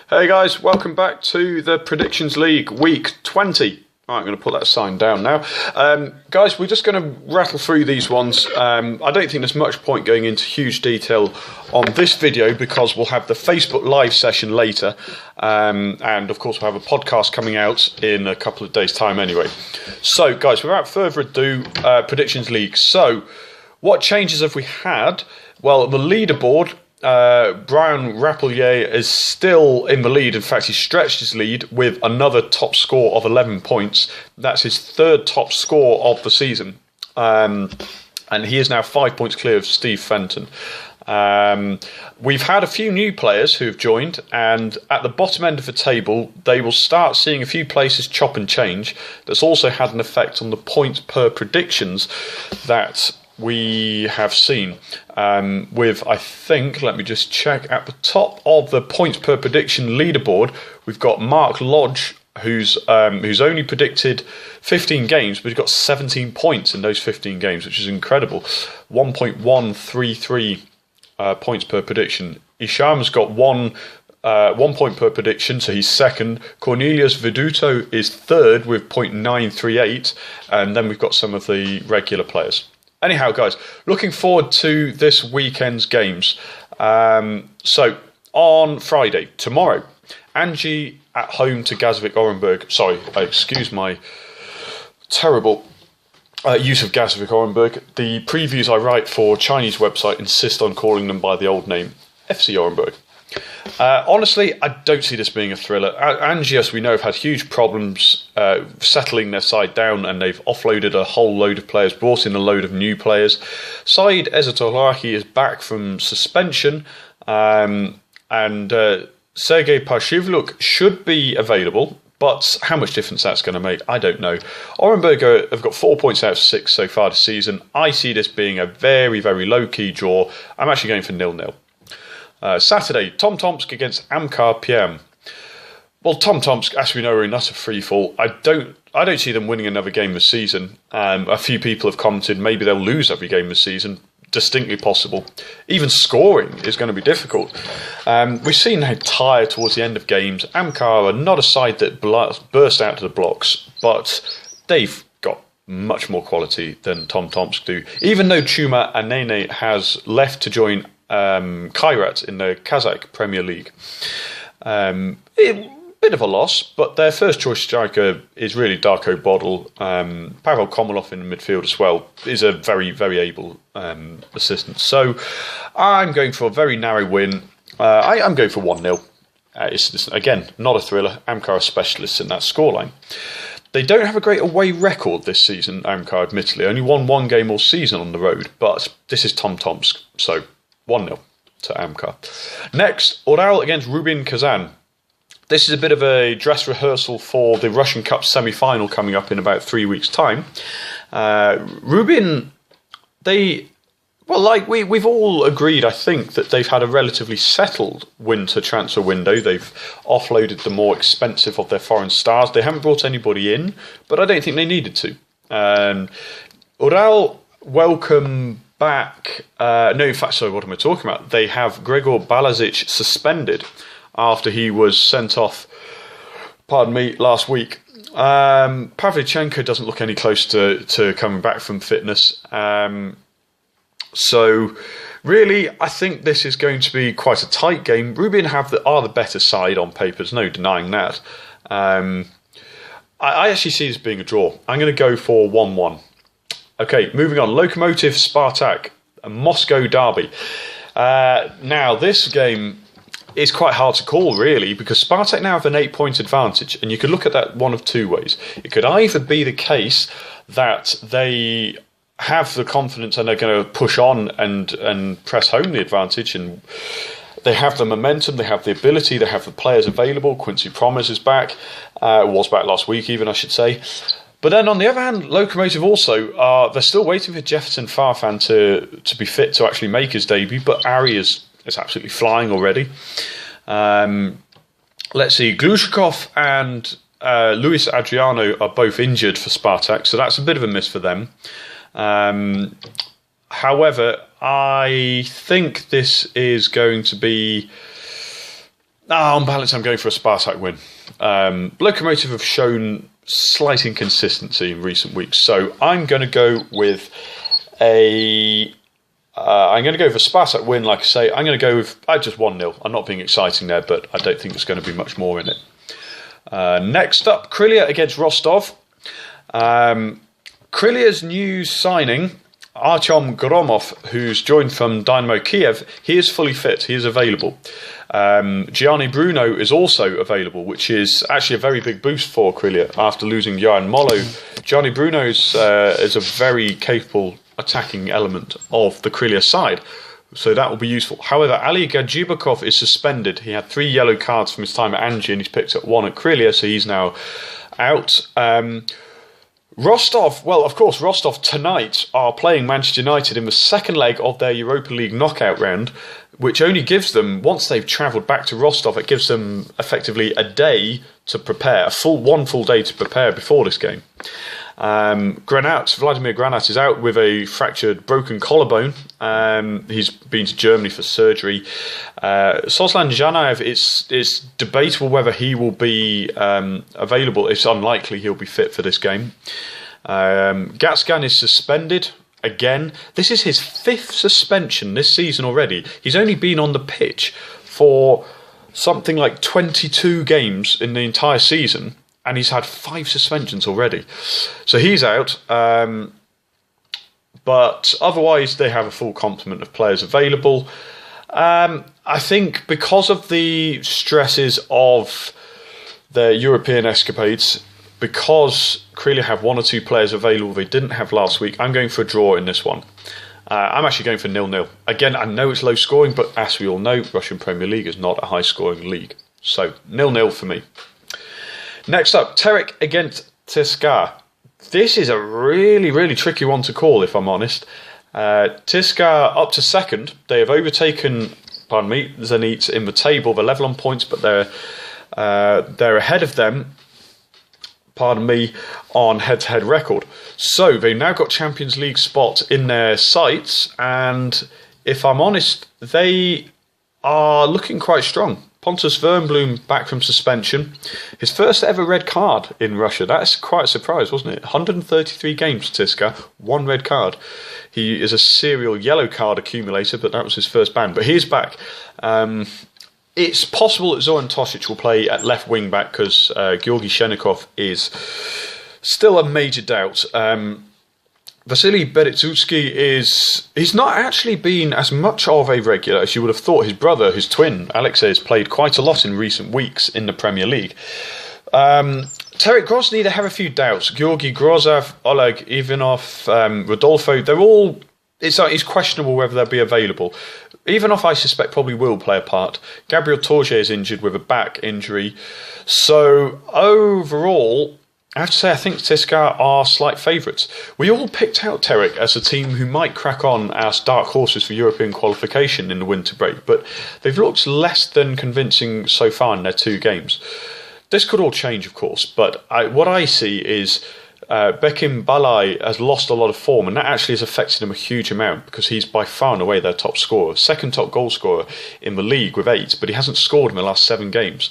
Hey guys, welcome back to the Predictions League Week 20. Right, I'm going to put that sign down now. Guys, we're just going to rattle through these ones. I don't think there's much point going into huge detail on this video because we'll have the Facebook Live session later. And of course, we'll have a podcast coming out in a couple of days' time anyway. So, guys, without further ado, Predictions League. So, what changes have we had? Well, the leaderboard... Brian Rapelier is still in the lead. In fact, he stretched his lead with another top score of 11 points. That's his third top score of the season. And he is now 5 points clear of Steve Fenton. We've had a few new players who've joined, and at the bottom end of the table, they will start seeing a few places chop and change. That's also had an effect on the points per predictions that we have seen with, I think, let me just check, at the top of the points per prediction leaderboard, we've got Mark Lodge, who's only predicted 15 games, but he's got 17 points in those 15 games, which is incredible. 1.133 points per prediction. Isham's got 1 point per prediction, so he's second. Cornelius Veduto is third with 0.938, and then we've got some of the regular players. Anyhow, guys, looking forward to this weekend's games. So, on Friday, tomorrow, Angie at home to Gazvik Orenburg. Sorry, excuse my terrible use of Gazvik Orenburg. The previews I write for Chinese website insist on calling them by the old name, FC Orenburg. Honestly, I don't see this being a thriller. Angie, as we know, have had huge problems settling their side down, and they've offloaded a whole load of players, brought in a load of new players. Said Ezatolahi is back from suspension, and Sergei Pashivluk should be available, but how much difference that's going to make, I don't know. Orenburg have got 4 points out of 6 so far this season. I see this being a very, very low-key draw. I'm actually going for 0-0. Saturday, Tom Tomsk against Amkar PM. Well, Tom Tomsk, as we know, are in utter freefall. I don't see them winning another game this season. A few people have commented maybe they'll lose every game this season. Distinctly possible. Even scoring is going to be difficult. We've seen how tired towards the end of games. Amkar are not a side that burst out to the blocks, but they've got much more quality than Tom Tomsk do. Even though Chuma Anene has left to join Kairat in the Kazakh Premier League. Bit of a loss, but their first choice striker is really Darko Bodl. Pavel Komolov in the midfield as well is a very, very able assistant. So I'm going for a very narrow win. I'm going for 1-0. It's, again, not a thriller. Amkar are specialists in that scoreline. They don't have a great away record this season, Amkar, admittedly. Only won one game all season on the road, but this is Tom Tomsk, so 1-0 to Amkar. Next, Ural against Rubin Kazan. This is a bit of a dress rehearsal for the Russian Cup semi-final coming up in about 3 weeks' time. Rubin, we've all agreed, I think, that they've had a relatively settled winter transfer window. They've offloaded the more expensive of their foreign stars. They haven't brought anybody in, but I don't think they needed to. Ural welcome back. No, in fact, sorry, what am I talking about? They have Gregor Balazic suspended after he was sent off, last week. Pavlyuchenko doesn't look any closer to coming back from fitness. So, really, I think this is going to be quite a tight game. Rubin are the better side on paper, there's no denying that. I actually see this being a draw. I'm going to go for 1-1. Okay, moving on. Lokomotiv Spartak, a Moscow derby. Now, this game is quite hard to call, really, because Spartak now have an 8-point advantage, and you could look at that one of two ways. It could either be the case that they have the confidence and they're going to push on and press home the advantage, and they have the momentum, they have the ability, they have the players available. Quincy Promes is back, was back last week even, I should say. But then on the other hand, Lokomotiv also, they're still waiting for Jefferson Farfan to be fit to actually make his debut, but Ari is absolutely flying already. Let's see, Glushkov and Luis Adriano are both injured for Spartak, so that's a bit of a miss for them. However, I think this is going to be On balance, I'm going for a Spartak win. Lokomotiv have shown slight inconsistency in recent weeks, so I'm going to go with I'm going to go for Spartak win. Like I say, I'm going to go with just 1-0. I'm not being exciting there, but I don't think there's going to be much more in it. Next up, Krylia against Rostov. Krylia's new signing, Artyom Gromov, who's joined from Dynamo Kiev, he is fully fit. He is available. Gianni Bruno is also available, which is actually a very big boost for Krylia after losing Johan Molo. Gianni Bruno is a very capable attacking element of the Krylia side, so that will be useful. However, Ali Gajibakov is suspended. He had 3 yellow cards from his time at Anji, and he's picked up 1 at Krylia, so he's now out. Rostov, well, of course, Rostov tonight are playing Manchester United in the second leg of their Europa League knockout round, which only gives them, once they've travelled back to Rostov, it gives them effectively a day to prepare, one full day to prepare before this game. Vladimir Granat is out with a fractured broken collarbone. He's been to Germany for surgery. Soslan Janaev, it's debatable whether he will be available. It's unlikely he'll be fit for this game. Gatsgan is suspended again. This is his 5th suspension this season already. He's only been on the pitch for something like 22 games in the entire season, and he's had 5 suspensions already. So he's out. But otherwise, they have a full complement of players available. I think because of the stresses of their European escapades, because Krylia have 1 or 2 players available they didn't have last week, I'm going for a draw in this one. I'm actually going for 0-0. Again, I know it's low scoring, but as we all know, Russian Premier League is not a high scoring league. So 0-0 for me. Next up, Terek against CSKA. This is a really, really tricky one to call, if I'm honest. CSKA up to second. They have overtaken, Zenit in the table. They're level on points, but they're ahead of them, on head-to-head record. So they've now got Champions League spot in their sights, and if I'm honest, they are looking quite strong. Pontus Wernbloom back from suspension. His first ever red card in Russia. That's quite a surprise, wasn't it? 133 games for CSKA, 1 red card. He is a serial yellow card accumulator, but that was his first ban. But he's back. It's possible that Zoran Tosic will play at left wing back because Georgi Shenikov is still a major doubt. Vasily Berezutski he's not actually been as much of a regular as you would have thought. His brother, his twin, Alexei, has played quite a lot in recent weeks in the Premier League. Terek Grozny, they have a few doubts. Georgi Grozov, Oleg Ivanov, Rodolfo, they're all... It's questionable whether they'll be available. Ivanov, I suspect, probably will play a part. Gabriel Torje is injured with a back injury. So, overall, I have to say I think CSKA are slight favourites. We all picked out Terek as a team who might crack on as dark horses for European qualification in the winter break, but they've looked less than convincing so far in their 2 games. This could all change, of course, but what I see is Bekim Balai has lost a lot of form, and that actually has affected him a huge amount because he's by far and away their top scorer, second top goal scorer in the league with 8, but he hasn't scored in the last 7 games.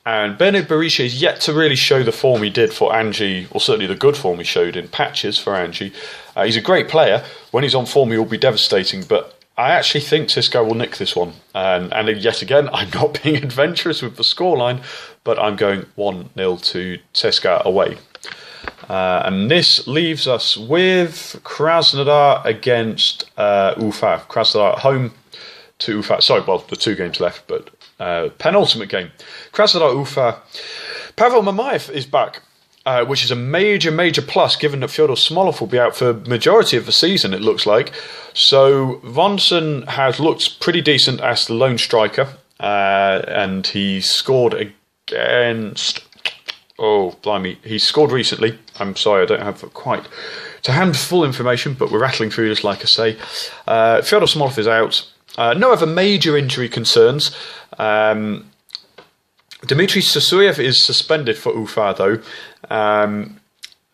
And Bernard Berisha is yet to really show the form he did for Anji, or certainly the good form he showed in patches for Anji. He's a great player. When he's on form, he will be devastating, but I actually think CSKA will nick this one. And yet again, I'm not being adventurous with the scoreline, but I'm going 1-0 to CSKA away. And this leaves us with Krasnodar against Ufa. Krasnodar at home to Ufa. Sorry, well, the 2 games left, but penultimate game. Krasnodar Ufa. Pavel Mamayev is back, which is a major, major plus given that Fyodor Smolov will be out for the majority of the season, it looks like. So Vonson has looked pretty decent as the lone striker, and he scored against... Oh, blimey. He scored recently. I'm sorry, I don't have quite to hand full information, but we're rattling through this, like I say. Fyodor Smolov is out. No other major injury concerns. Dmitry Sasuyev is suspended for Ufa, though.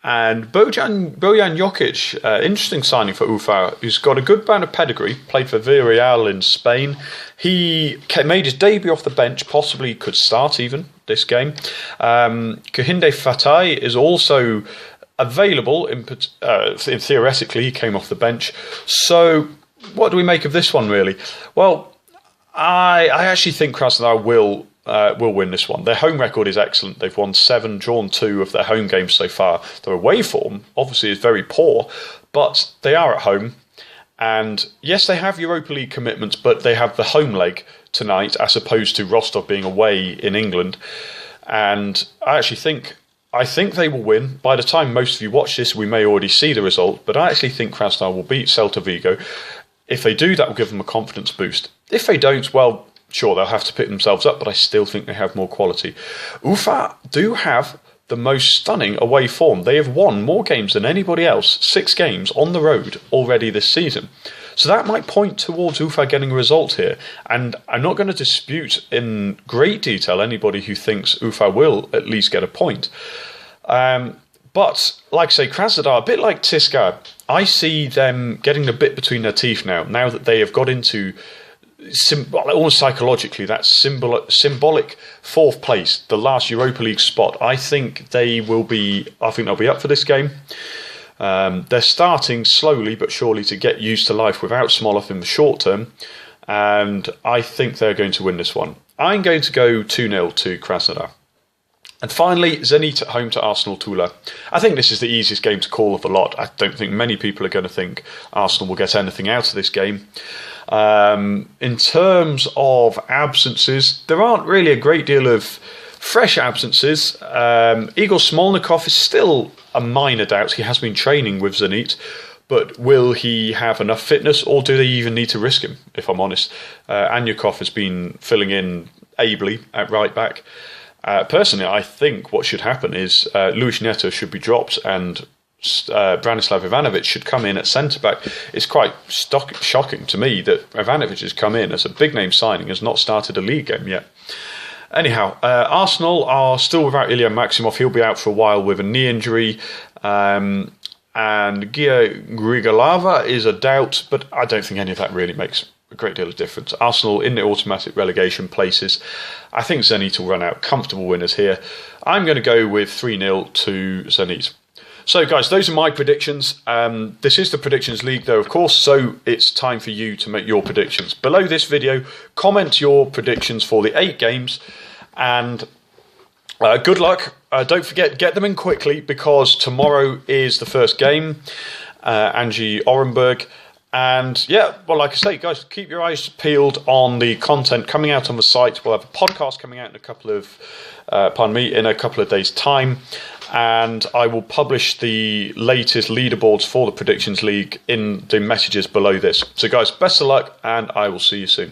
And Bojan Jokic, interesting signing for Ufa, who's got a good amount of pedigree, played for Villarreal in Spain. He made his debut off the bench, possibly could start even this game. Kehinde Fatai is also available, theoretically, he came off the bench. So what do we make of this one, really? Well, I actually think Krasnodar will win this one. Their home record is excellent. They've won 7, drawn 2 of their home games so far. Their away form, obviously, is very poor, but they are at home. And yes, they have Europa League commitments, but they have the home leg tonight, as opposed to Rostov being away in England. And I think they will win. By the time most of you watch this, we may already see the result, but I actually think Krasnodar will beat Celta Vigo. If they do, that will give them a confidence boost. If they don't, well, sure, they'll have to pick themselves up, but I still think they have more quality. Ufa do have the most stunning away form. They have won more games than anybody else, 6 games on the road already this season. So that might point towards Ufa getting a result here. And I'm not going to dispute in great detail anybody who thinks Ufa will at least get a point. But, like I say, Krasnodar, a bit like Tiscar, I see them getting the bit between their teeth now that they have got into, almost psychologically, that symbolic 4th place, the last Europa League spot. I think they'll be up for this game. They're starting slowly but surely to get used to life without Smolov in the short term, and I think they're going to win this one. I'm going to go 2-0 to Krasnodar. And finally, Zenit at home to Arsenal Tula. I think this is the easiest game to call of the lot. I don't think many people are going to think Arsenal will get anything out of this game. In terms of absences, there aren't really a great deal of fresh absences. Igor Smolnikov is still a minor doubt. He has been training with Zenit, but will he have enough fitness, or do they even need to risk him, if I'm honest? Anyukov has been filling in ably at right back. Personally, I think what should happen is Luis Neto should be dropped and Branislav Ivanovic should come in at centre-back. It's quite shocking to me that Ivanovic has come in as a big-name signing, has not started a league game yet. Anyhow, Arsenal are still without Ilya Maximov. He'll be out for a while with a knee injury. And Gia Grigalava is a doubt, but I don't think any of that really makes a great deal of difference. Arsenal in the automatic relegation places. I think Zenit will run out comfortable winners here. I'm going to go with 3-0 to Zenit. So guys, those are my predictions. This is the Predictions League though, of course, so it's time for you to make your predictions. Below this video, comment your predictions for the 8 games, and good luck. Don't forget, get them in quickly, because tomorrow is the first game, Angie Orenburg. And yeah, well, like I say, guys, keep your eyes peeled on the content coming out on the site. We'll have a podcast coming out in a couple of days' time. And I will publish the latest leaderboards for the Predictions League in the messages below this. So guys, best of luck, and I will see you soon.